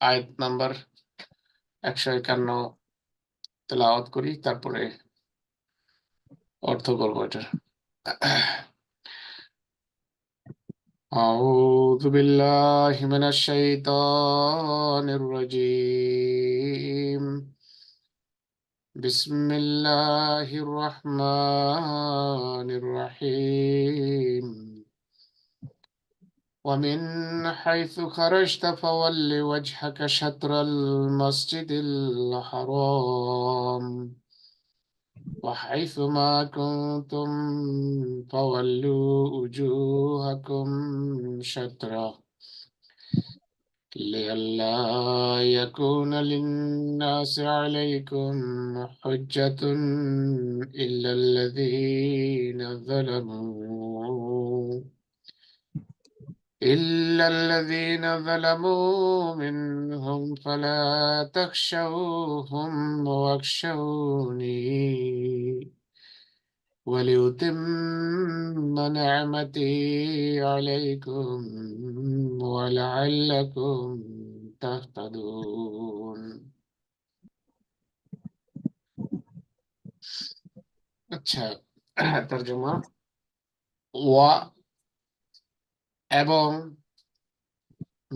আয়াত নাম্বার 151 তেলাওয়াত করি, তারপরে অর্থ করবো এটার। أعوذ بالله من الشيطان الرجيم. بسم الله الرحمن الرحيم. ومن حيث خرجت فول وجهك شطر المسجد الحرام وحيث ما كنتم فولوا وجوهكم شطرة لئلا يكون للناس عليكم حجة إلا الذين ظلموا منهم فلا تخشوهم واخشوني ولأتم نعمتي عليكم ولعلكم تهتدون. আচ্ছা, তরজমা। ওয়া এবং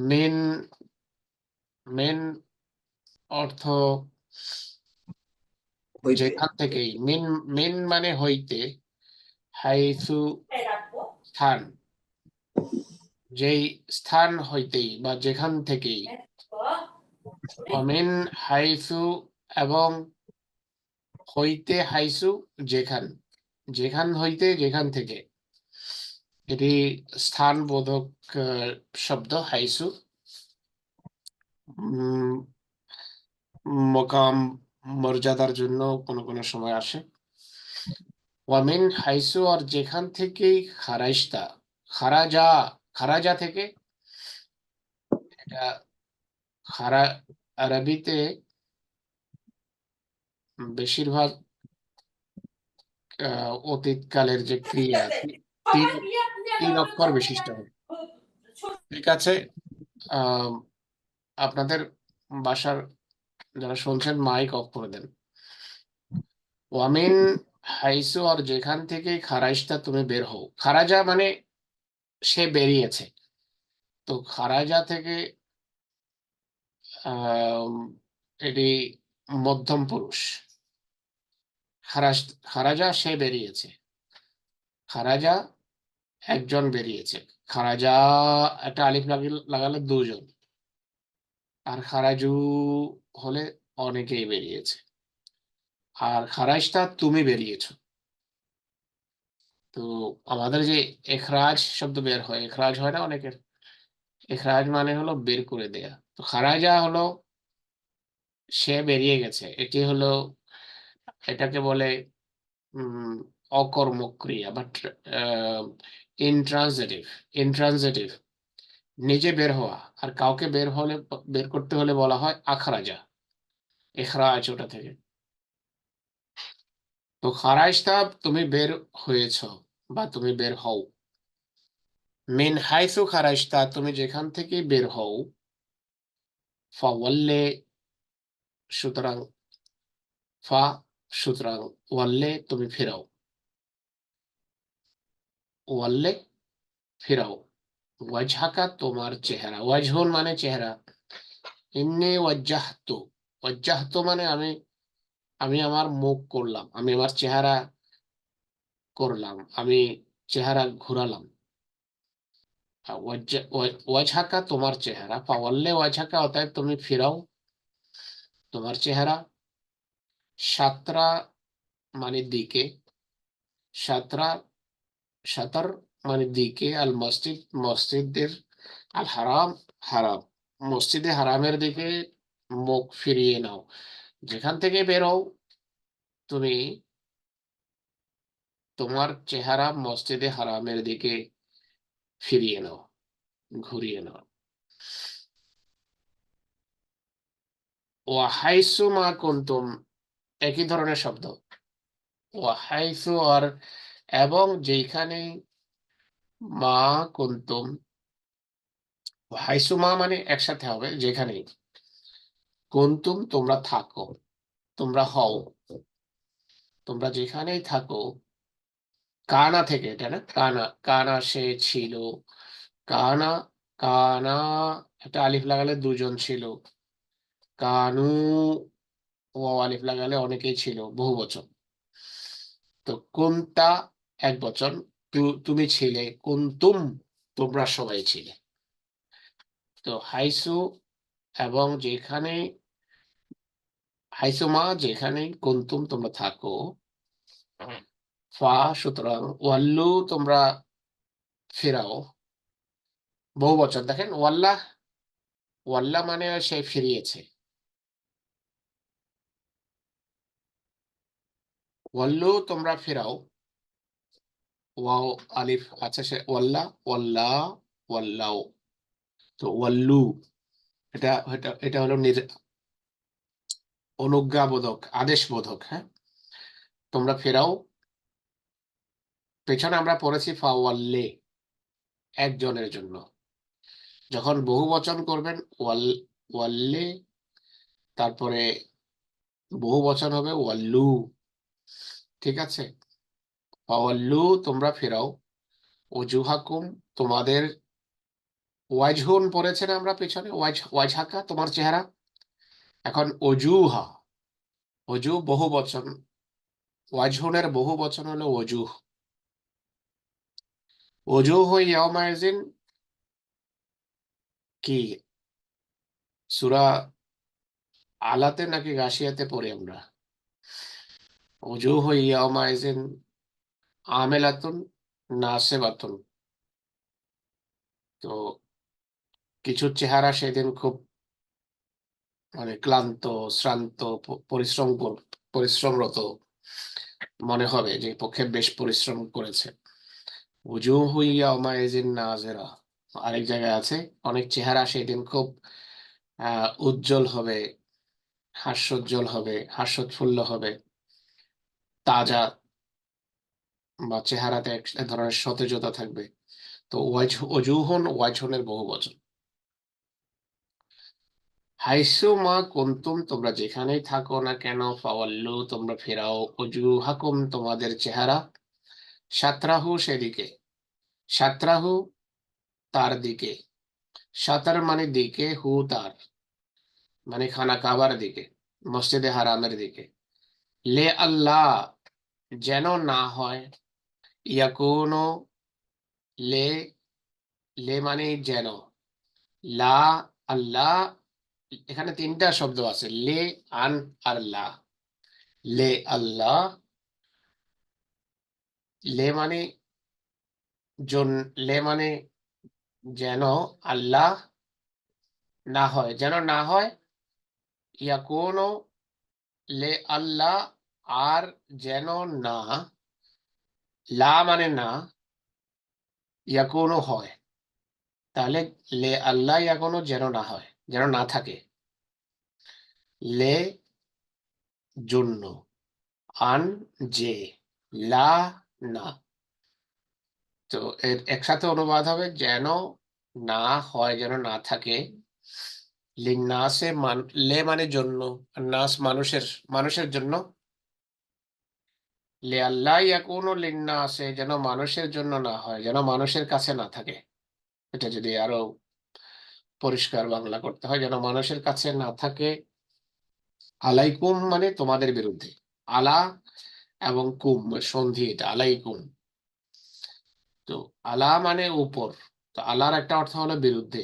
মিন, মিন অর্থ যেখান থেকেই, মিন মিন মানে হইতে, হাইসু স্থান, যেই স্থান হইতেই বা যেখান থেকেই, অমিন হাইসু এবং হইতে, হাইসু যেখান, যেখান হইতে যেখান থেকে, এটি স্থান বোধক শব্দ। হাইসু মকাম মর্যাদার জন্য কোনো কোনো সময় আসে। ওয়ামিন হাইসু, আর যেখান থেকেই, খারাইস্তা, খারাজা, খারাজা থেকে, এটা খারা আরবিতে বেশিরভাগ অতীতকালের যে ক্রিয়া, তিন তিন অক্ষর বিশিষ্ট হয়। ঠিক আছে, আপনাদের বাসার যারা শুনছেন মাইক অফ করে দেন। ওয়ামিন হাইসু, আর যেখান থেকে খারাইস্তা তুমি বের হও। খারাজা মানে সে বেরিয়েছে, তো খারাজা থেকে এটি মধ্যম পুরুষ। খারাজা সে বেরিয়েছে, খারাজা একজন বেরিয়েছে। খারাজা একটা আলিফ লাগালে দুজন, আর খারাজু হলে অনেকেই বেরিয়েছে। আর খারাজটা তুমি বেরিয়েছো। তো আমাদের যে এখরাজ শব্দ বের হয়, এখরাজ হয় না অনেকের, এখরাজ মানে হলো বের করে দেয়া। তো খারাজা হলো সে বেরিয়ে গেছে, এটি হলো, এটাকে বলে অকর্মক্রিয়া, বাট ইনট্রানজিটিভ। ইনট্রানজিটিভ নিজে বের হওয়া, আর কাউকে বের করতে হলে বলা হয় আখরাজা, এখরাজ ওটা থেকে। তো খারাজটা তুমি বের হয়েছ বা তুমি বের হও। মিন হাইসু খারাজতা, তুমি যেখান থেকে বের হও। ফাওয়াল্লে, সুতরাং, ফা সুতরাং, ওয়াল্লে তুমি ফিরাও, ওয়াল্লে ফিরাও, ওয়াজহাকা তোমার চেহারা, ওয়াজহুন মানে চেহারা, ইন্নি ওয়াজ্জাহতু, ওয়াজ্জাহতু মানে আমি, আমি আমার মুখ করলাম, আমি আমার চেহারা করলাম, আমি চেহারা ঘুরালাম। ওয়াজহাকা তোমার চেহারা, ফাওয়াল্লে ওয়াজহাকা, অতএব তুমি ফিরাও তোমার চেহারা। সাতরা মানে দিকে, সাতরা, সাতার মানে দিকে, আল মসজিদ মসজিদের, আল হারাম হারাম মসজিদে হারামের দিকে মুখ ফিরিয়ে নাও। যেখান থেকে বেরো তুমি, তোমার চেহারা মসজিদে হারামের দিকে ফিরিয়ে নাও, ঘুরিয়ে নাও। ওয়াহাইসু মা কুনতুম, একই ধরনের শব্দ। ওয়াহাইসু, আর এবং যেখানে, মা কুনতুম, ওয়াহাইসু মা মানে একসাথে হবে যেখানেই, কুনতুম তোমরা থাকো, তোমরা হও, তোমরা যেখানেই থাকো। কানা থেকে, এটা না, কানা, কানা সে ছিল, কানা, কানা, একটা আলিফ লাগালে দুজন ছিল, কানু, ও আলিফ লাগালে অনেকেই ছিল, বহু বচন। তো কুনতা এক বচন, তুমি ছিলে, কুনতুম তোমরা সবাই ছিলে। তো হাইসু এবং যেখানে, হাইসুমা যেখানে, কুনতুম তোমরা থাকো, ফা সুতরাং, ওয়াল্লু তোমরা ফেরাও, বহু বচন। দেখেন ওয়াল্লাহ, ওয়াল্লাহ মানে সে ফিরিয়েছে, ওয়াল্লু তোমরা ফেরাও, ওয়াও আলিফ আছে, সে ওয়াল্লাহ, ওয়াল্লাহ, ওয়াল্লাও। তো ওয়াল্লু, এটা এটা এটা হলো অনুজ্ঞাবোধক, আদেশবোধক। হ্যাঁ, তোমরা ফেরাও। পেছনে আমরা পড়েছি ফাওয়াল্লে, একজনের জন্য। যখন বহু বচন করবেন ওয়াল্লে, তারপরে বহু বচন হবে ওয়াল্লু। ঠিক আছে, ফাওয়াল্লু তোমরা ফেরাও, ওজুহাকুম তোমাদের, ওয়াজহুন পড়েছে না আমরা পেছনে, ওয়াজহাকা তোমার চেহারা। এখন অজুহা, অজু বহু বচন, ওয়াজহুনের বহু বচন হলো ওজুহ। ওজুহ ইয়াউমাইজিন কি, সূরা আলাতে নাকি গাশিয়াতে পড়ি আমরা? ওজুহ ইয়াউমাইজিন আমেলাতুন নাসিবাতুন। তো কিছু চেহারা সেদিন খুব মানে ক্লান্ত, শ্রান্ত, পরিশ্রমরত মনে হবে, যে পক্ষে বেশ পরিশ্রম করেছে। উজুহু ইয়াউমাইজিন নাজিরা, আরেক জায়গায় আছে, অনেক চেহারা সেদিন খুব উজ্জ্বল হবে, হাস্যোজ্জ্বল হবে, হাস্যোৎফুল্ল হবে, তাজা, বা চেহারাতে এক ধরনের সতেজতা থাকবে। তো অজুহন ওয়াজহনের বহু বচন। হাইসু মা কুনতুম তোমরা যেখানেই থাকো না কেন, ফাওয়াল্লু তোমরা ফেরাও, অজুহাকুম তোমাদের চেহারা, সাতরাহু সেদিকে, সাতরাহু তার দিকে, সাতার মানে দিকে, হু তার মানে খানা কাবার দিকে, মসজিদে হারামের দিকে। লে আল্লাহ যেন না হয়, ইয়াকুনো, লে, লে মানে যেন, লা, আল্লাহ, এখানে তিনটা শব্দ আছে, লে, আন আর লা। লে আল্লাহ, লে মানে জন, লে মানে যেন, আল্লাহ না হয়, যেন না হয়, ইয়াকুনো, লে আল্লাহ, আর যেন না, লা মানে না, ইয়াকুনো হয়। তাহলে লে আল্লাহ ইয়াকুনো যেন না হয়, যেন না থাকে, লে জন্য, আন যে, লা না। তো এর একসাথে অনুবাদ হবে যেন না হয়, যেন না থাকে, লিন্নাসে লে মানে জন্য, আর নাস মানুষের, মানুষের জন্য, লে আল্লাহ ইয়াকুনু লিন্নাসে যেন মানুষের জন্য না হয়, যেন মানুষের কাছে না থাকে। এটা যদি আরো পরিষ্কার বাংলা করতে হয়, যেন মানুষের কাছে না থাকে। আলাইকুম মানে তোমাদের বিরুদ্ধে, আলা এবং কুম সন্ধি, এটা আলাইকুম। তো আলা মানে উপর, তো আলার একটা অর্থ হলো বিরুদ্ধে।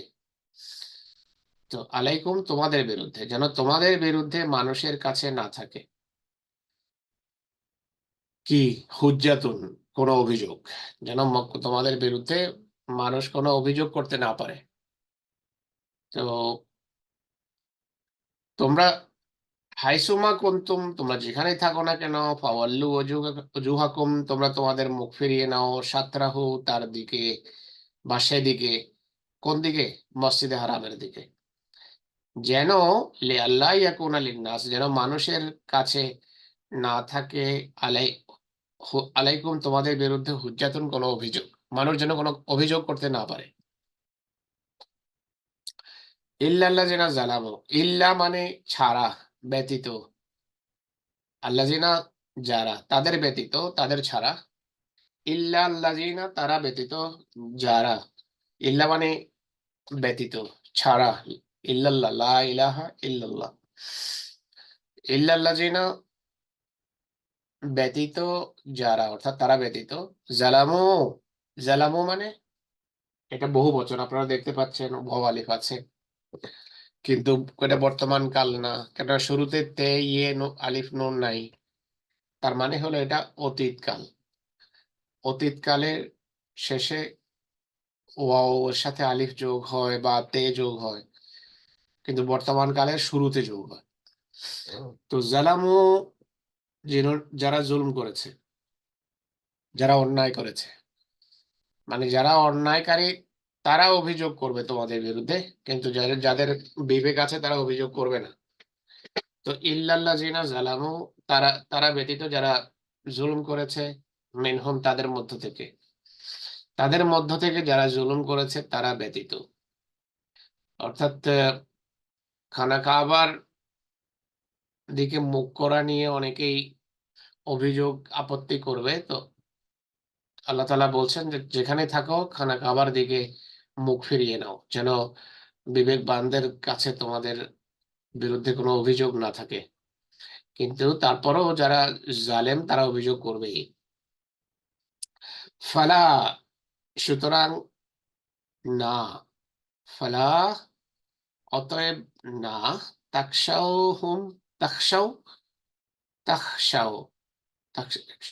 তো আলাইকুম তোমাদের বিরুদ্ধে, যেন তোমাদের বিরুদ্ধে মানুষের কাছে না থাকে কি, হুজ্জাতুন কোনো অভিযোগ, যেন তোমাদের বিরুদ্ধে মানুষ কোনো অভিযোগ করতে না পারে। তো তোমরা, হাইসুমা কুনতুম তোমরা যেখানেই থাকো না কেন, ফাওয়াল্লু ওজুহাকুম তোমরা তোমাদের মুখ ফিরিয়ে নাও, সাতরাহু তার দিকে, বা সেদিকে, কোন দিকে, মসজিদে হারামের দিকে। যেন, লে আল্লাহ ইয়াকুনা লিন্নাস যেন মানুষের কাছে না থাকে, আলাই, আলাইকুম তোমাদের বিরুদ্ধে, হুজ্জাতুন কোনো অভিযোগ, মানুষ যেন কোনো অভিযোগ করতে না পারে। ইল্লাল্লাযিনা জালামু, ইল্লা মানে ছাড়া, ব্যতীত, আল্লাযিনা যারা, তাদের ব্যতীত, তাদের ছাড়া, ইল্লাল্লাযিনা তারা ব্যতীত, যারা, ইল্লা মানে ব্যতীত, ছাড়া, ইল্লাল্লাহ, লা ইলাহা ইল্লাল্লাহ, ইল্লাল্লাযিনা ব্যতীত, যারা, অর্থাৎ তারা ব্যতীত, জালামু, জালামু মানে এটা বহু বচন, আপনারা দেখতে পাচ্ছেন ওয়াও আলিফ আছে, কিন্তু এটা বর্তমান কাল না, এটা শুরুতে তে ইয়ে আলিফ নুন নাই, তার মানে হলো এটা অতীত কাল। অতীত কালের শেষে ওয়াও এর সাথে আলিফ যোগ হয় বা তে যোগ হয়, কিন্তু বর্তমান কালের শুরুতে যোগ হয়। তো জালামু, যারা জুলুম করেছে, যারা অন্যায় করেছে, মানে যারা অন্যায়কারী, তারা অভিযোগ করবে তোমাদের বিরুদ্ধে, কিন্তু যাদের যাদের বিবেক আছে তারা অভিযোগ করবে না। তো ইল্লাল্লাযিনা জালামু, তারা তারা ব্যতীত যারা জুলুম করেছে, মিনহুম তাদের মধ্য থেকে, তাদের মধ্য থেকে যারা জুলুম করেছে তারা ব্যতীত, অর্থাৎ খানা কাবার দিকে মুখ করা নিয়ে অনেকেই অভিযোগ আপত্তি করবে, তো আল্লাহ তাআলা বলছেন যে যেখানে থাকো খানা কাবার দিকে মুখ ফিরিয়ে নাও, যেন বিবেকবানদের কাছে তোমাদের বিরুদ্ধে কোনো অভিযোগ না থাকে। কিন্তু তারপরেও যারা জালেম তারা অভিযোগ করবেই। ফালা, সুতরাং না, ফালা অতএব না, তাকশাও হুম, তাকশাও, তাকশাও,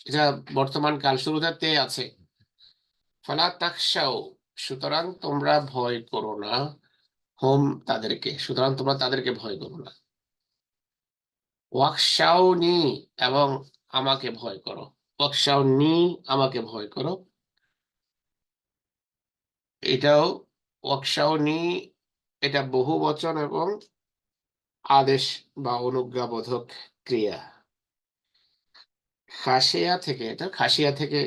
এটা বর্তমান কাল, শুরুতে তে আছে, ফালা তাকশাও, সুতরাং তোমরা ভয় করো না, হুম তাদেরকে, সুতরাং তোমরা তাদেরকে ভয় করো না, ওয়াকশাওনি, এবং আমাকে ভয় করো, ওয়াকশাওনি, আমাকে ভয় করো, এটাও ওয়াকশাওনি, এটা বহু বচন এবং আদেশ বা অনুজ্ঞাবোধক ক্রিয়া। খাসিয়া থেকে, এটা খাসিয়া থেকে,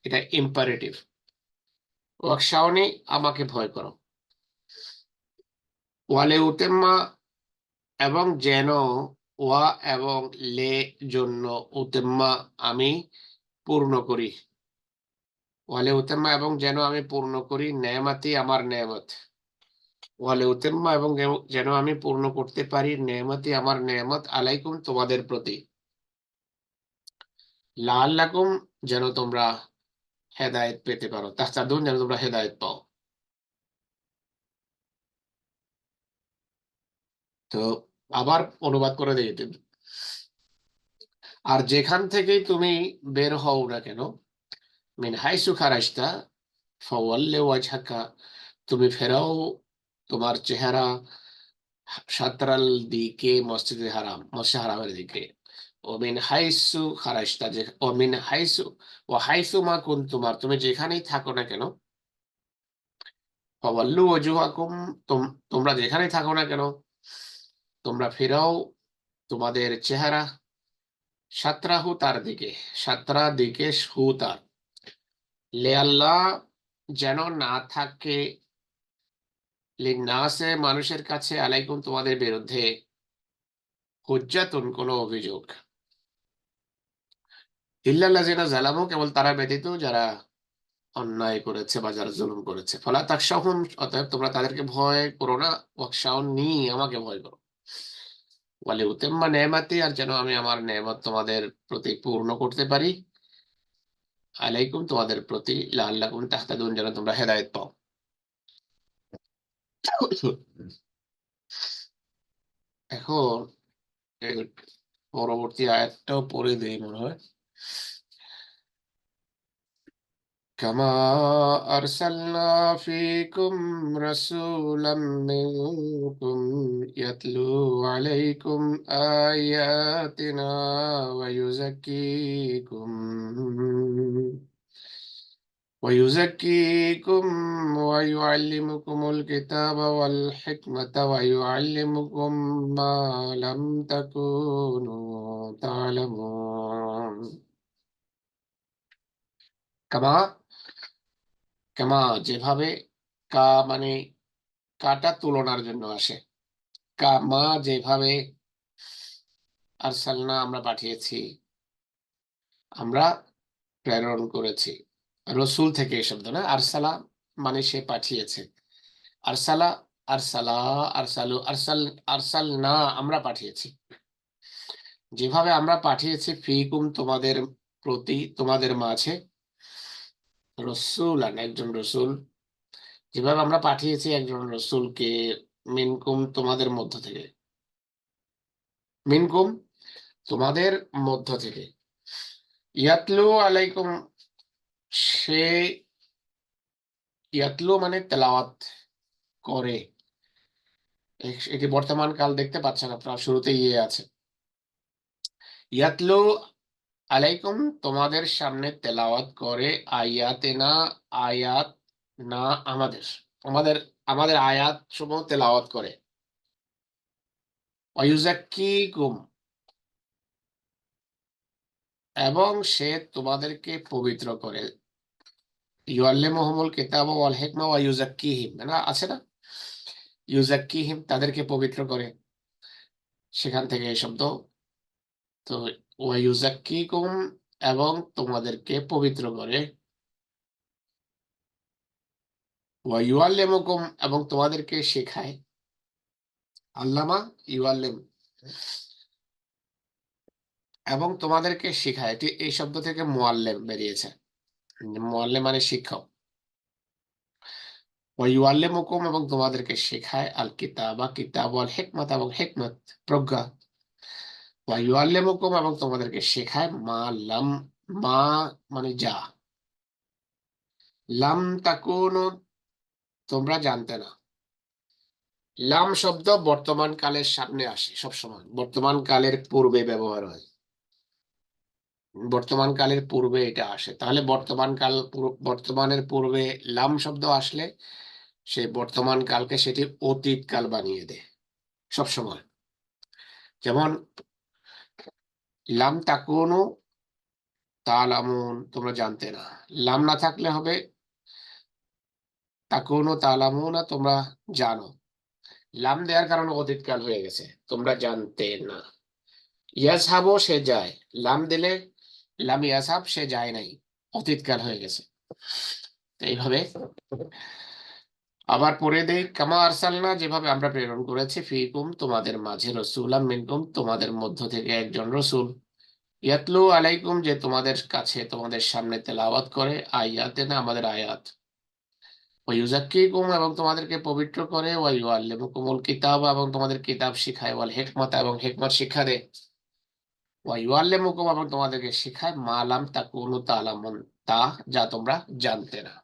এটা ইম্পারেটিভ। ওয়াকশাওনি, আমাকে ভয় করো, ওয়ালে উতেম্মা, এবং যেন, ওয়া এবং লে জন্য, উতেম্মা আমি পূর্ণ করি, ওয়ালে উতেম্মা এবং যেন আমি পূর্ণ করি, নেয়ামাতি আমার নেয়ামত, ওয়ালে উতেম্মা এবং যেন আমি পূর্ণ করতে পারি, নেয়ামতি আমার নেয়ামত, আলাইকুম তোমাদের প্রতি, লাআল্লাকুম যেন তোমরা হেদায়েত পেতে পারো, তাহতাদুন যেন তোমরা হেদায়েত পাও। তো আবার অনুবাদ করে দিই। আর যেখান থেকেই তুমি বের হও না কেন, মিন হাইসু খারাজতা ফাওয়াল্লি ওয়াজহাকা, তুমি ফেরাও তোমার চেহারা শাতরাল দিকে, মসজিদে হারাম, মসজিদ হারামের দিকে, ও মিন হাইসু খারাজতা, যে ও মিন হাইসু, ও হাইসু মা কুনতুম, আর তুমি যেখানেই থাকো না কেন, ফাওয়াল্লু ওয়াজুহাকুম, তোমরা যেখানেই থাকো না কেন, তোমরা ফেরাও তোমাদের চেহারা, সাতরাহু তার দিকে, সাতরা দিকে হু তার, লে আল্লাহ যেন না থাকে, লিন্নাসে মানুষের কাছে, আলাইকুম তোমাদের বিরুদ্ধে, হুজ্জাতুন কোনো অভিযোগ, ইল্লাল্লাযিনা জালামু কেবল তারা ব্যতীত যারা অন্যায় করেছে বা যারা জুলুম করেছে, ফালা তাখশাহুম, অতএব তোমরা তাদেরকে ভয় করো না, ওয়াখশাউনি, আমাকে ভয় করো, ওয়ালি উতিম্মা নেমাতি, আর যেন আমি আমার নেয়ামত তোমাদের প্রতি পূর্ণ করতে পারি, আলাইকুম তোমাদের প্রতি, লাআল্লাকুম তাহতাদুন যেন তোমরা হেদায়েত পাও। এখন এই পরবর্তী আয়াতটাও পড়ে দেই মনে হয়। কামা আরসালনা ফীকুম রাসূলাম মিনকুম ইয়াতলু আলাইকুম আয়াতিনা ওয়া ইউযাক্কিকুম ويزكيكم ويعلمكم الكتاب والحكمة ويعلمكم ما لم تكونوا تعلمون। কামা, কামা যেভাবে, কা মানে কাটা তুলনার জন্য আসে। কামা যেভাবে, আরসালনা আমরা পাঠিয়েছি, আমরা প্রেরণ করেছি। রসুল থেকে এই শব্দ না, আরসালা মানে সে পাঠিয়েছে। আরসালা, আরসালা, আরসালু, আরসাল না আমরা পাঠিয়েছি। যেভাবে আমরা পাঠিয়েছি ফিকুম তোমাদের প্রতি, তোমাদের মাঝে, রসুলান একজন রসুল, যেভাবে আমরা পাঠিয়েছি একজন রসুলকে, মিনকুম তোমাদের মধ্য থেকে, মিনকুম তোমাদের মধ্য থেকে, ইয়াতলু আলাইকুম সে, ইয়াতলু মানে তেলাওয়াত করে। এটি বর্তমান কাল দেখতে পাচ্ছেন আপনারা, শুরুতে ইয়ে আছে। ইয়াতলু আলাইকুম তোমাদের সামনে তেলাওয়াত করে, আয়াতে না, আয়াত না আমাদের, আমাদের আমাদের আয়াত সমূহ তেলাওয়াত করে। ওয়ায়ুযাক্কিকুম এবং সে তোমাদেরকে পবিত্র করে। ইউআল্লিমুহুমুল কিতাব ওয়াল হিকমা ওয়া ইউযাক্কিহিম, না আছে না, ইউযাক্কিহিম তাদেরকে পবিত্র করে, সেখান থেকে এই শব্দ। তো ওয়া ইউযাক্কিকুম এবং তোমাদেরকে পবিত্র করে, ওয়া ইউআল্লিমুকুম এবং তোমাদেরকে শেখায়। আল্লামা ইউআল্লিম এবং তোমাদেরকে শেখায়, এটি এই শব্দ থেকে মুআল্লিম বেরিয়েছে। মুআল্লিম মানে শিক্ষক। ওয়া ইউআল্লিমুকুম এবং তোমাদেরকে শেখায়, আল কিতাবা কিতাব, ওয়াল হিকমাত এবং হিকমত প্রজ্ঞা। ওয়া ইউআল্লিমুকুম এবং তোমাদেরকে শেখায়, মা লাম, মা মানে যা, লাম তাকুনু তোমরা জানতে না। লাম শব্দ বর্তমান কালের সামনে আসে সবসময়, বর্তমান কালের পূর্বে ব্যবহার হয়, বর্তমান কালের পূর্বে এটা আসে। তাহলে বর্তমান কাল, বর্তমানের পূর্বে লাম শব্দ আসলে সে বর্তমান কালকে সেটি অতীত কাল বানিয়ে দেয় সবসময়। যেমন লাম তাকুনু তালামুন তোমরা জানতে না, লাম না থাকলে হবে তাকুনু তালামুনা তোমরা জানো। লাম দেওয়ার কারণে অতীত কাল হয়ে গেছে, তোমরা জানতে না। ইয়াসহাবু সে যায়, লাম দিলে লাম ইয়াসহাব সে যায় নাই, অতীতকাল হয়ে গেছে। এইভাবে আবার পড়ে দেই, কামা আরসালনা যেভাবে আমরা প্রেরণ করেছি, ফিকুম তোমাদের মাঝে, রসুলাম মিনকুম তোমাদের মধ্য থেকে একজন রসুল, ইয়াতলু আলাইকুম যে তোমাদের কাছে, তোমাদের সামনে তেলাওয়াত করে, আয়াতেনা আমাদের আয়াত, ওয়া ইউযাক্কিকুম এবং তোমাদেরকে পবিত্র করে, ওয়া ইউআল্লিমুকুমুল কিতাব এবং তোমাদের কিতাব শিখায়, ওয়াল হিকমত এবং হিকমত শিক্ষা দেয়, ওয়া ইউআল্লিমুকুম এবং তোমাদেরকে শিখায়, মা লাম তাকুনু তা'লামুন তা যা তোমরা জানতে না।